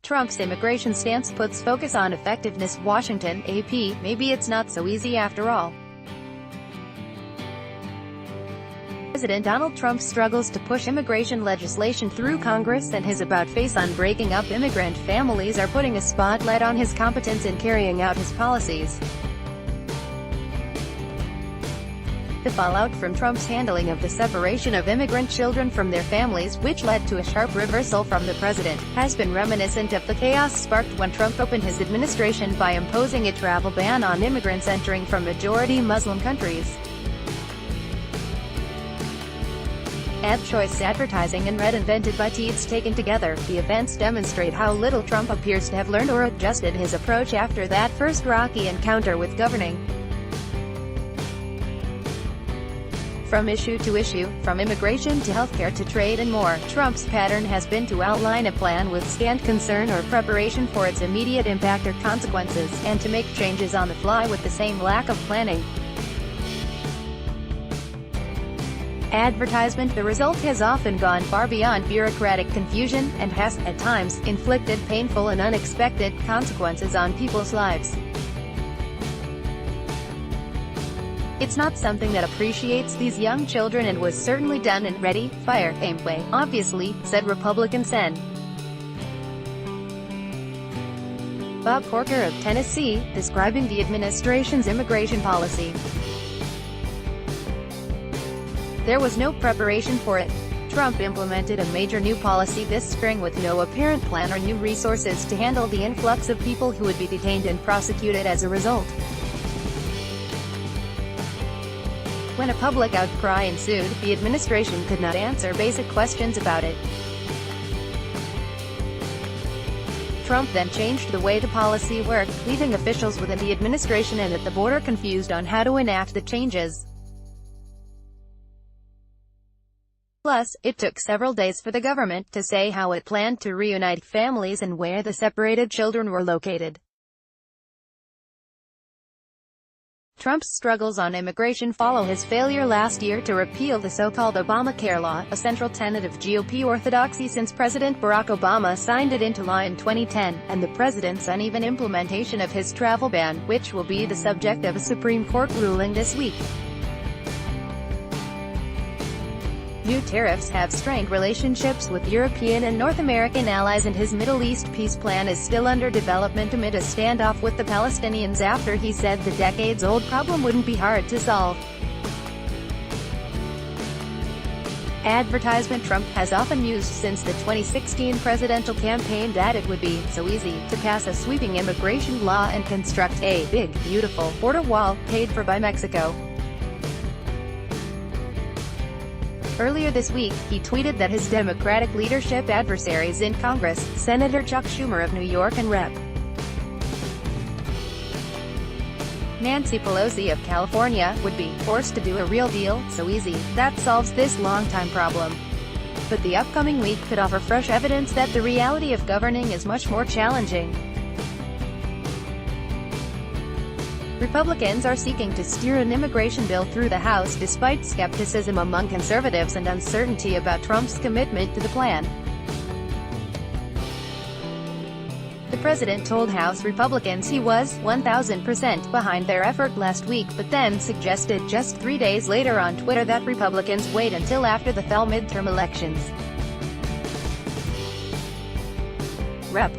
Trump's immigration stance puts focus on effectiveness. Washington, AP, maybe it's not so easy after all. President Donald Trump struggles to push immigration legislation through Congress, and his about-face on breaking up immigrant families are putting a spotlight on his competence in carrying out his policies. The fallout from Trump's handling of the separation of immigrant children from their families, which led to a sharp reversal from the president, has been reminiscent of the chaos sparked when Trump opened his administration by imposing a travel ban on immigrants entering from majority Muslim countries. Ad choice advertising and Red invented by Teeds taken together, the events demonstrate how little Trump appears to have learned or adjusted his approach after that first rocky encounter with governing. From issue to issue, from immigration to healthcare to trade and more, Trump's pattern has been to outline a plan with scant concern or preparation for its immediate impact or consequences, and to make changes on the fly with the same lack of planning. Advertisement. The result has often gone far beyond bureaucratic confusion, and has, at times, inflicted painful and unexpected consequences on people's lives. It's not something that appreciates these young children, and was certainly done in ready, fire, aim way, obviously, said Republican Sen. Bob Corker of Tennessee, describing the administration's immigration policy. There was no preparation for it. Trump implemented a major new policy this spring with no apparent plan or new resources to handle the influx of people who would be detained and prosecuted as a result. When a public outcry ensued, the administration could not answer basic questions about it. Trump then changed the way the policy worked, leaving officials within the administration and at the border confused on how to enact the changes. Plus, it took several days for the government to say how it planned to reunite families and where the separated children were located. Trump's struggles on immigration follow his failure last year to repeal the so-called Obamacare law, a central tenet of GOP orthodoxy since President Barack Obama signed it into law in 2010, and the president's uneven implementation of his travel ban, which will be the subject of a Supreme Court ruling this week. New tariffs have strained relationships with European and North American allies, and his Middle East peace plan is still under development amid a standoff with the Palestinians after he said the decades-old problem wouldn't be hard to solve. Advertisement. Trump has often used since the 2016 presidential campaign that it would be so easy to pass a sweeping immigration law and construct a big, beautiful border wall, paid for by Mexico. Earlier this week, he tweeted that his Democratic leadership adversaries in Congress, Senator Chuck Schumer of New York and Rep. Nancy Pelosi of California, would be forced to do a real deal, so easy, that solves this long-time problem. But the upcoming week could offer fresh evidence that the reality of governing is much more challenging. Republicans are seeking to steer an immigration bill through the House despite skepticism among conservatives and uncertainty about Trump's commitment to the plan. The president told House Republicans he was 1,000% behind their effort last week, but then suggested just 3 days later on Twitter that Republicans wait until after the fall midterm elections. Rep.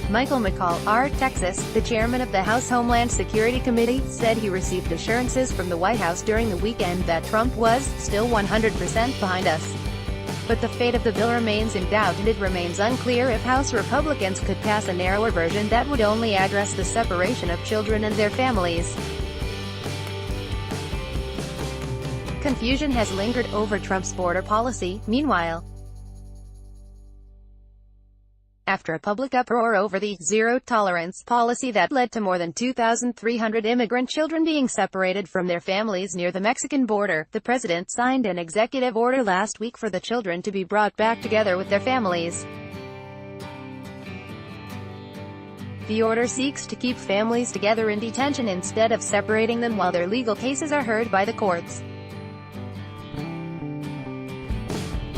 Michael McCall, R. Texas, the chairman of the House Homeland Security Committee, said he received assurances from the White House during the weekend that Trump was still 100% behind us. But the fate of the bill remains in doubt, and it remains unclear if House Republicans could pass a narrower version that would only address the separation of children and their families. Confusion has lingered over Trump's border policy, meanwhile. After a public uproar over the zero-tolerance policy that led to more than 2,300 immigrant children being separated from their families near the Mexican border, the president signed an executive order last week for the children to be brought back together with their families. The order seeks to keep families together in detention instead of separating them while their legal cases are heard by the courts.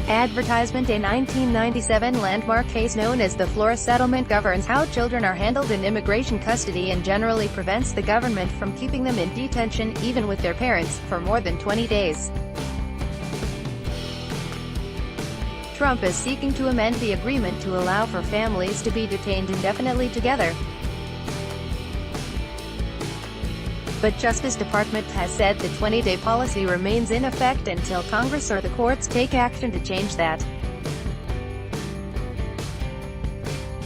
Advertisement. A 1997 landmark case known as the Flores Settlement governs how children are handled in immigration custody and generally prevents the government from keeping them in detention, even with their parents, for more than 20 days. Trump is seeking to amend the agreement to allow for families to be detained indefinitely together. But Justice Department has said the 20-day policy remains in effect until Congress or the courts take action to change that.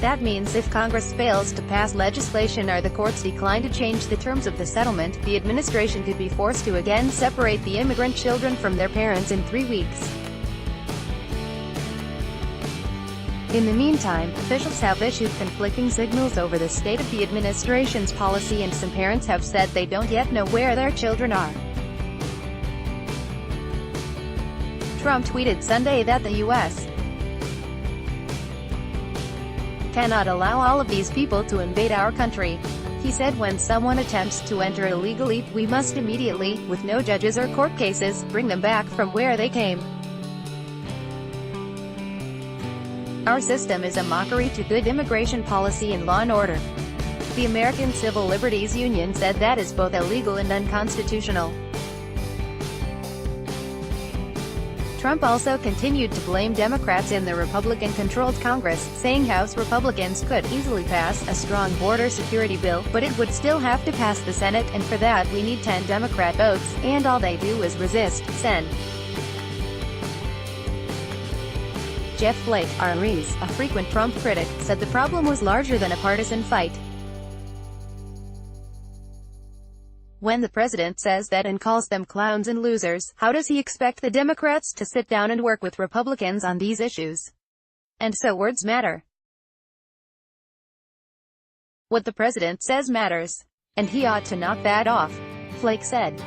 That means if Congress fails to pass legislation or the courts decline to change the terms of the settlement, the administration could be forced to again separate the immigrant children from their parents in 3 weeks. In the meantime, officials have issued conflicting signals over the state of the administration's policy, and some parents have said they don't yet know where their children are. Trump tweeted Sunday that the U.S. cannot allow all of these people to invade our country. He said when someone attempts to enter illegally, we must immediately, with no judges or court cases, bring them back from where they came. Our system is a mockery to good immigration policy and law and order. The American Civil Liberties Union said that is both illegal and unconstitutional. Trump also continued to blame Democrats in the Republican-controlled Congress, saying House Republicans could easily pass a strong border security bill, but it would still have to pass the Senate, and for that we need 10 Democrat votes, and all they do is resist. Sen. Jeff Flake, RIS, a frequent Trump critic, said the problem was larger than a partisan fight. When the president says that and calls them clowns and losers, how does he expect the Democrats to sit down and work with Republicans on these issues? And so words matter. What the president says matters. And he ought to knock that off, Flake said.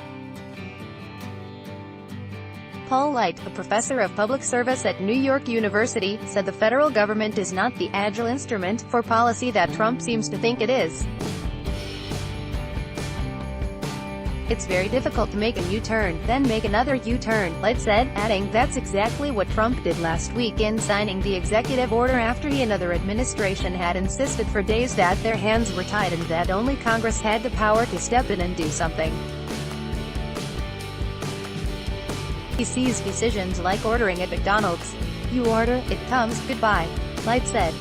Paul Light, a professor of public service at New York University, said the federal government is not the agile instrument for policy that Trump seems to think it is. It's very difficult to make a U-turn, then make another U-turn, Light said, adding, that's exactly what Trump did last week in signing the executive order after he and other administration had insisted for days that their hands were tied and that only Congress had the power to step in and do something. He sees decisions like ordering at McDonald's. You order, it comes, goodbye, Light said.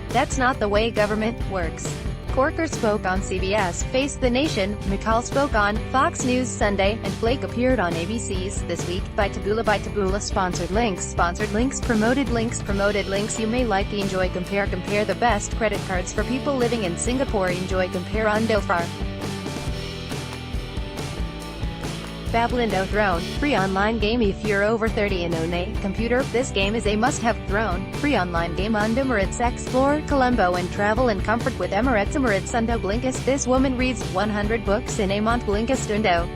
That's not the way government works. Corker spoke on CBS Face the Nation, McCall spoke on Fox News Sunday, and Flake appeared on ABC's This Week. By Taboola sponsored links promoted links. You may like the Enjoy Compare the best credit cards for people living in Singapore. Enjoy Compare on Dofar. Bablindo Throne, free online game if you're over 30 and own a computer. This game is a must-have. Throne, free online game on Emirates. Explore Colombo and travel in comfort with Emirates. Sundo Blinkist. This woman reads 100 books in a month. Blinkist Undo.